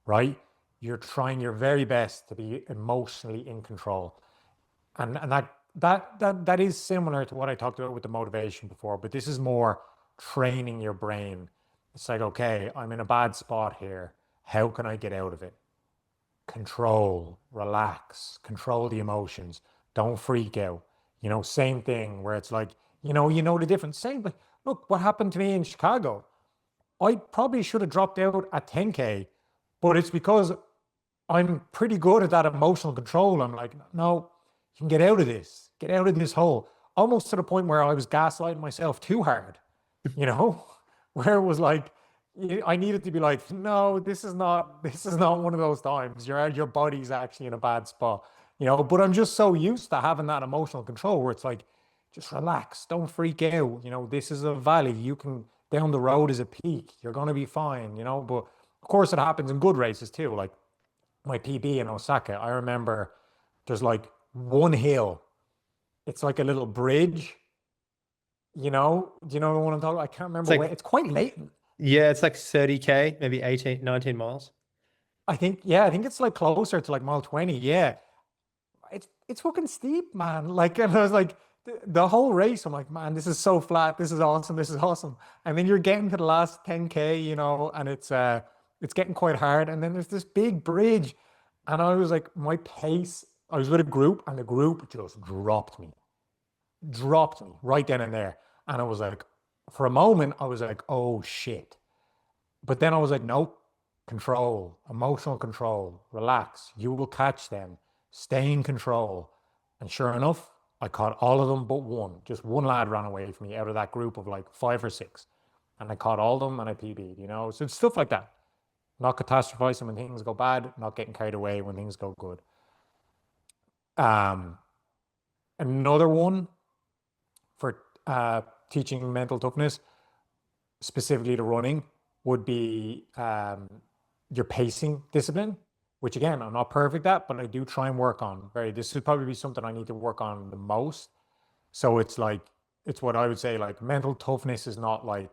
right? You're trying your very best to be emotionally in control. And that is similar to what I talked about with the motivation before, but this is more training your brain. It's like, okay, I'm in a bad spot here. How can I get out of it? Control, relax, control the emotions. Don't freak out. Same thing where it's like, the difference. Same, like, look, what happened to me in Chicago? I probably should have dropped out at 10K, but it's because I'm pretty good at that emotional control. I'm like, no, you can get out of this, get out of this hole. Almost to the point where I was gaslighting myself too hard, where it was like, I needed to be like, no, this is not one of those times. Your body's actually in a bad spot, but I'm just so used to having that emotional control where it's like, just relax, don't freak out. This is a valley. You can, down the road is a peak. You're going to be fine, but of course it happens in good races too. Like my PB in Osaka, I remember there's like one hill. It's like a little bridge, do you know what I'm talking about? I can't remember where. It's quite late.
Yeah, it's like 30K, maybe 18, 19 miles.
I think it's like closer to like mile 20. Yeah. It's fucking steep, man. Like, and I was like, the whole race, I'm like, man, this is so flat. This is awesome. This is awesome. And then you're getting to the last 10K, and it's getting quite hard. And then there's this big bridge. And I was like, my pace, I was with a group and the group just dropped me right then and there. And I was like, for a moment, I was like, oh shit. But then I was like, nope, control, emotional control, relax. You will catch them. Stay in control. And sure enough, I caught all of them but one. Just one lad ran away from me out of that group of like 5 or 6. And I caught all of them and I PB'd, So it's stuff like that. Not catastrophizing when things go bad, not getting carried away when things go good. Another one for teaching mental toughness, specifically to running, would be your pacing discipline, which again, I'm not perfect at, but I do try and work on. This would probably be something I need to work on the most. So it's what I would say, like mental toughness is not like,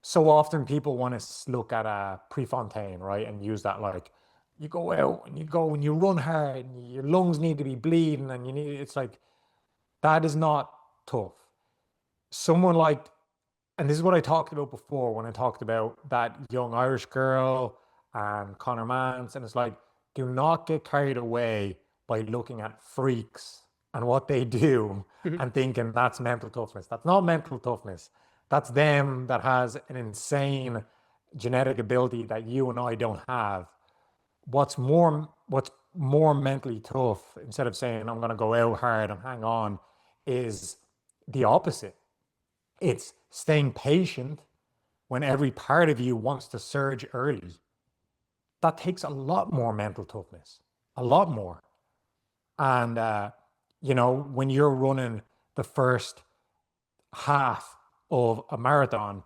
so often people want to look at a Prefontaine, right? And use that like, you go out and you go and you run hard and your lungs need to be bleeding and it's like, that is not tough. Someone like and this is what I talked about before when I talked about that young Irish girl and Conor Mance, and it's like, do not get carried away by looking at freaks and what they do and thinking that's mental toughness. That's not mental toughness. That's them that has an insane genetic ability that you and I don't have. What's more mentally tough, instead of saying I'm going to go out hard and hang on, is the opposite. It's staying patient when every part of you wants to surge early. That takes a lot more mental toughness, a lot more. And when you're running the first half of a marathon,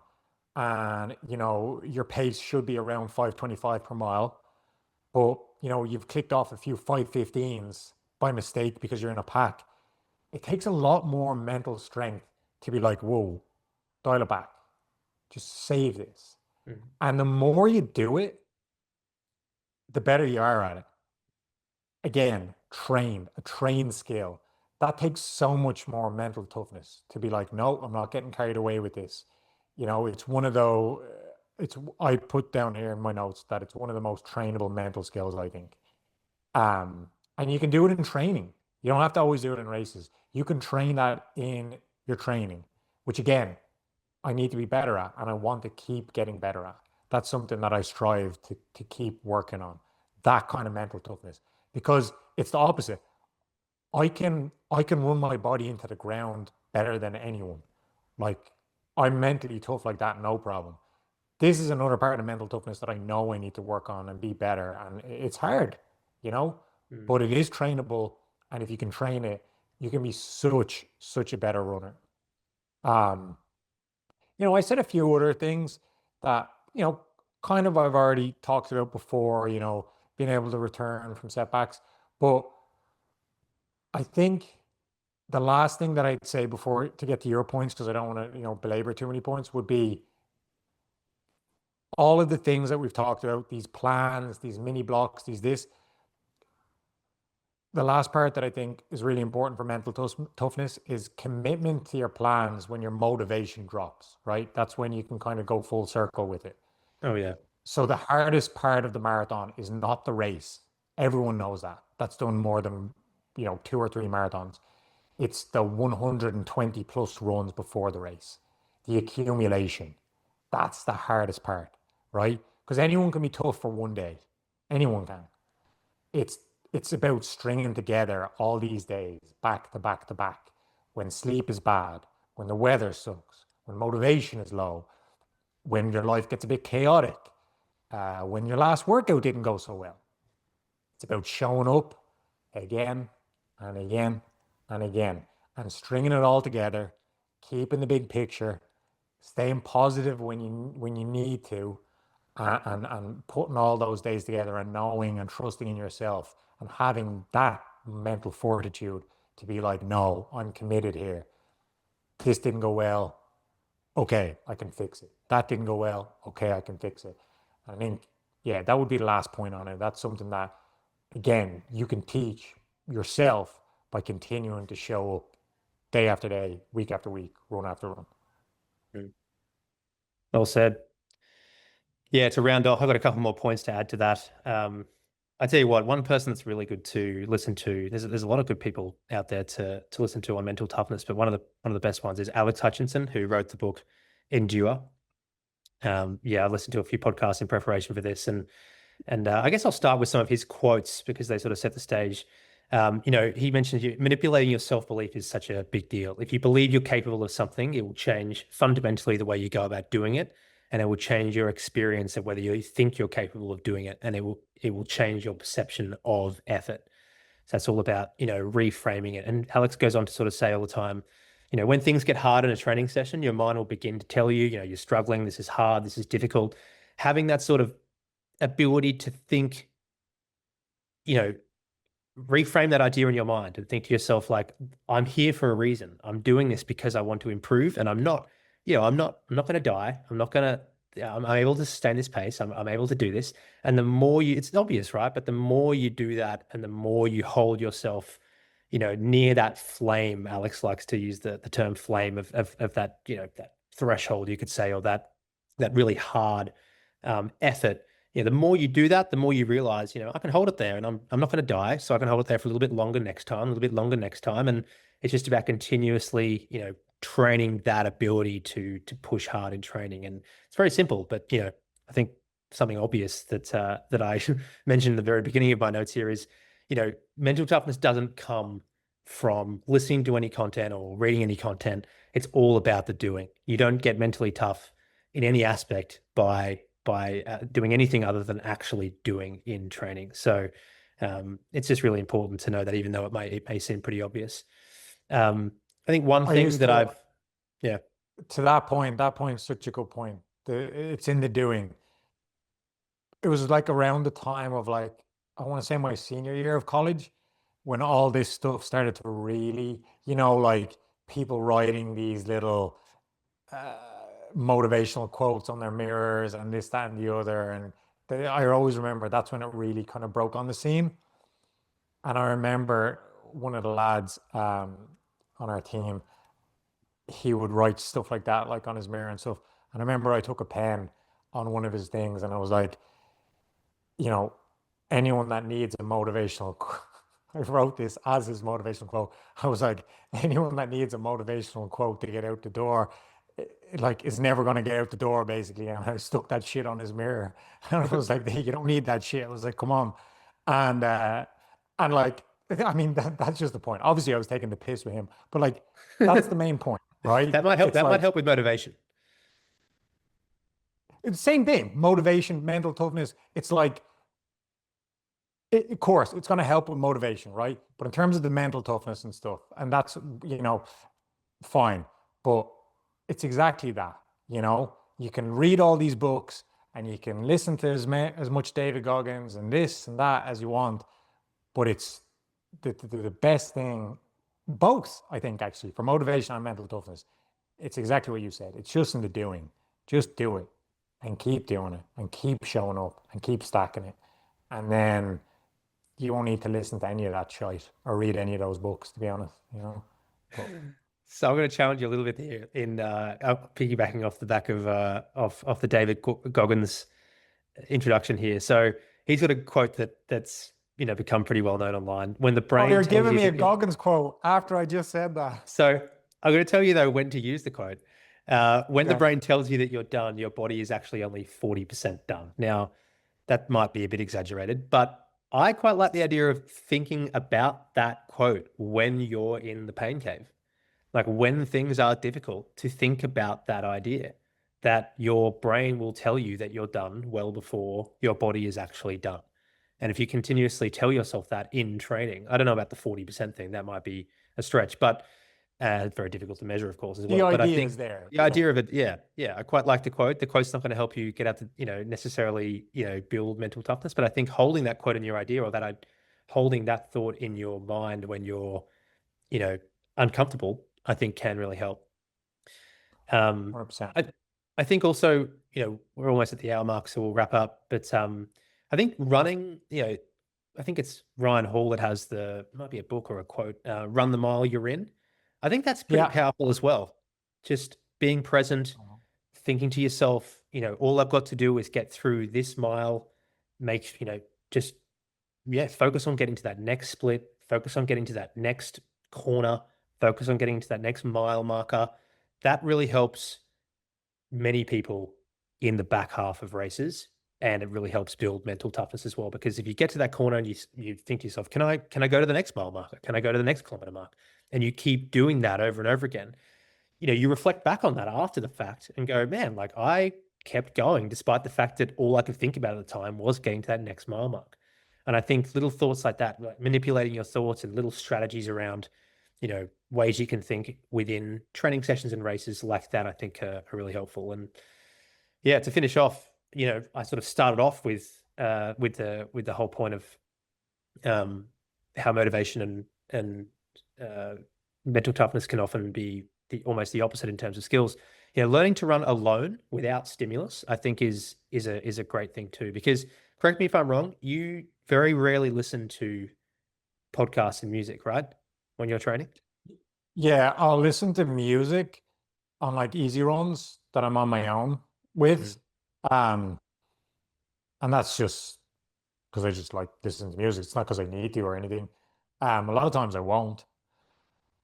and your pace should be around 5:25 per mile, but you've clicked off a few 5:15s by mistake because you're in a pack. It takes a lot more mental strength to be like, whoa, dial it back, just save this.
Mhm.
And the more you do it, the better you are at it. Again, a trained skill. That takes so much more mental toughness to be like, no, I'm not getting carried away with this. It's one of those, I put down here in my notes that it's one of the most trainable mental skills, I think. And you can do it in training. You don't have to always do it in races. You can train that in your training, which again, I need to be better at, and I want to keep getting better at. That's something that I strive to keep working on. That kind of mental toughness, because it's the opposite. I can run my body into the ground better than anyone. Like, I'm mentally tough like that, no problem. This is another part of mental toughness that I know I need to work on and be better. And it's hard, you know,
Mm.
but it is trainable. And if you can train it, you can be such a better runner. Um, I said a few other things that, kind of I've already talked about before, being able to return from setbacks. But I think the last thing that I'd say before to get to your points, because I don't want to, belabor too many points, would be all of the things that we've talked about, these plans, these mini blocks, these this. The last part that I think is really important for mental toughness is commitment to your plans when your motivation drops, right? That's when you can kind of go full circle with it.
Oh yeah.
So the hardest part of the marathon is not the race. Everyone knows that. That's done more than, 2 or 3 marathons. It's the 120 plus runs before the race, the accumulation. That's the hardest part, right? Because anyone can be tough for one day. Anyone can. It's it's about stringing together all these days, back to back to back, when sleep is bad, when the weather sucks, when motivation is low, when your life gets a bit chaotic, when your last workout didn't go so well. It's about showing up again and again and again and stringing it all together, keeping the big picture, staying positive when you need to, and putting all those days together and knowing and trusting in yourself and having that mental fortitude to be like, no, I'm committed here. This didn't go well. Okay, I can fix it. That didn't go well. Okay, I can fix it. I think, yeah, that would be the last point on it. That's something that, again, you can teach yourself by continuing to show up day after day, week after week, run after run.
Mm. Well said. Yeah, to round off, I've got a couple more points to add to that. I tell you what, one person that's really good to listen to. There's a lot of good people out there to listen to on mental toughness, but one of the best ones is Alex Hutchinson, who wrote the book Endure. Yeah, I listened to a few podcasts in preparation for this, and I guess I'll start with some of his quotes because they sort of set the stage. He mentions manipulating your self-belief is such a big deal. If you believe you're capable of something, it will change fundamentally the way you go about doing it, and it will change your experience of whether you think you're capable of doing it, and it will change your perception of effort. So that's all about, reframing it. And Alex goes on to sort of say all the time, when things get hard in a training session, your mind will begin to tell you, you're struggling, this is hard, this is difficult. Having that sort of ability to think, you know, reframe that idea in your mind and think to yourself, like, I'm here for a reason. I'm doing this because I want to improve, and I'm not going to die. I'm able to sustain this pace. I'm able to do this. And the more it's obvious, right? But the more you do that and the more you hold yourself, near that flame. Alex likes to use the term flame of that, that threshold, you could say, or that really hard effort. The more you do that, the more you realize, I can hold it there, and I'm not going to die, so I can hold it there for a little bit longer next time, a little bit longer next time, and it's just about continuously, training that ability to push hard in training. And it's very simple, but I think something obvious that I mentioned at the very beginning of my notes here is, mental toughness doesn't come from listening to any content or reading any content. It's all about the doing. You don't get mentally tough in any aspect by doing anything other than actually doing in training. So it's just really important to know that, even though it may seem pretty obvious. I think one
I
thing
used
that
to,
yeah,
to that point's such a good point. It's in the doing. It was like around the time of, like, I want to say my senior year of college, when all this stuff started to really, like people writing these little uh, motivational quotes on their mirrors and this, that, and the other. And I always remember that's when it really kind of broke on the scene. And I remember one of the lads on our team, he would write stuff like that, like on his mirror and stuff. And I remember I took a pen on one of his things and I was like, you know, anyone that needs a motivational, I wrote this as his motivational quote. I was like, anyone that needs a motivational quote to get out the door, like, is never going to get out the door, basically. And I stuck that shit on his mirror. And I was like, hey, you don't need that shit. I was like, come on. And, like, I mean, that's just the point. Obviously, I was taking the piss with him, but like, that's the main point, right?
that might help.
It's
That might
like,
help with motivation.
it's the same thing. Motivation, mental toughness. It's like, of course, it's going to help with motivation, right? But in terms of the mental toughness and stuff, and that's, fine. But it's exactly that, You can read all these books and you can listen to as much David Goggins and this and that as you want, but it's the best thing, both, I think, actually, for motivation and mental toughness. It's exactly what you said. It's just in the doing. Just do it and keep doing it and keep showing up and keep stacking it. And then you won't need to listen to any of that shite or read any of those books, to be honest. But
So I'm going to challenge you a little bit here in piggybacking off the back of the David Goggins introduction here. So he's got a quote that's become pretty well known online. When the
oh,
brain
you're
tells
giving
you
me a
that you're
Goggins quote after I just said that.
so I'm going to tell you though when to use the quote. When the
Okay.
brain tells you that you're done, your body is actually only 40% done. Now, that might be a bit exaggerated, but I quite like the idea of thinking about that quote when you're in the pain cave. Like when things are difficult, to think about that idea that your brain will tell you that you're done well before your body is actually done. And if you continuously tell yourself that in training, I don't know about the 40% thing, that might be a stretch, but very difficult to measure, of course, as
The
well. But I
idea
think
is there.
the
Yeah.
idea of it, yeah, yeah, I quite like the quote. The quote's not going to help you get out to, necessarily, build mental toughness, but I think holding that quote in your idea, or holding that thought in your mind when you're, you know, uncomfortable, I think can really help.
100%.
I I think also, we're almost at the hour mark, so we'll wrap up. But I think running, I think it's Ryan Hall that has might be a book or a quote, "Run the mile you're in." I think that's pretty
Yeah.
powerful as well. Just being present, thinking to yourself, all I've got to do is get through this mile, just focus on getting to that next split, focus on getting to that next corner, focus on getting to that next mile marker. That really helps many people in the back half of races, and it really helps build mental toughness as well. Because if you get to that corner and you think to yourself, can I go to the next mile marker? Can I go to the next kilometer mark? And you keep doing that over and over again, you reflect back on that after the fact and go, man, like I kept going despite the fact that all I could think about at the time was getting to that next mile mark. And I think little thoughts like that, like manipulating your thoughts and little strategies around, ways you can think within training sessions and races like that, I think are really helpful. And yeah, to finish off, I sort of started off with the whole point of how motivation and uh, mental toughness can often be almost the opposite in terms of skills. Learning to run alone without stimulus, I think is a great thing too. Because correct me if I'm wrong, you very rarely listen to podcasts and music, right? When you're training.
Yeah. I'll listen to music, on like easy runs that I'm on my own with. Um, and that's just because I just like listen to music. It's not because I need to or anything. A lot of times I won't.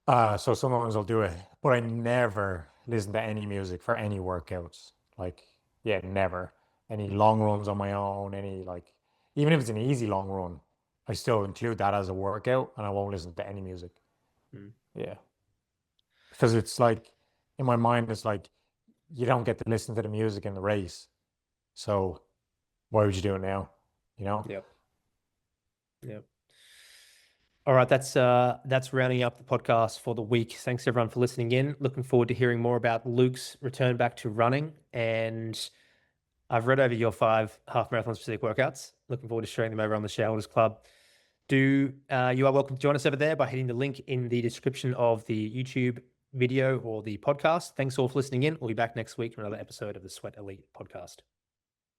So sometimes I'll do it, but I never listen to any music for any workouts. Like, yeah, never. Any long runs on my own, any like, even if it's an easy long run, I still include that as a workout and I won't listen to any music.
Mm.
Yeah. Because it's like, in my mind, it's like, you don't get to listen to the music in the race. So why would you do it now? You know?
Yep. Yep. All right, that's rounding up the podcast for the week. Thanks everyone for listening in. Looking forward to hearing more about Luke's return back to running. And I've read over your 5 half marathon specific workouts. Looking forward to sharing them over on the Shareholders Club. You are welcome to join us over there by hitting the link in the description of the YouTube video or the podcast. Thanks all for listening in. We'll be back next week for another episode of the Sweat Elite podcast.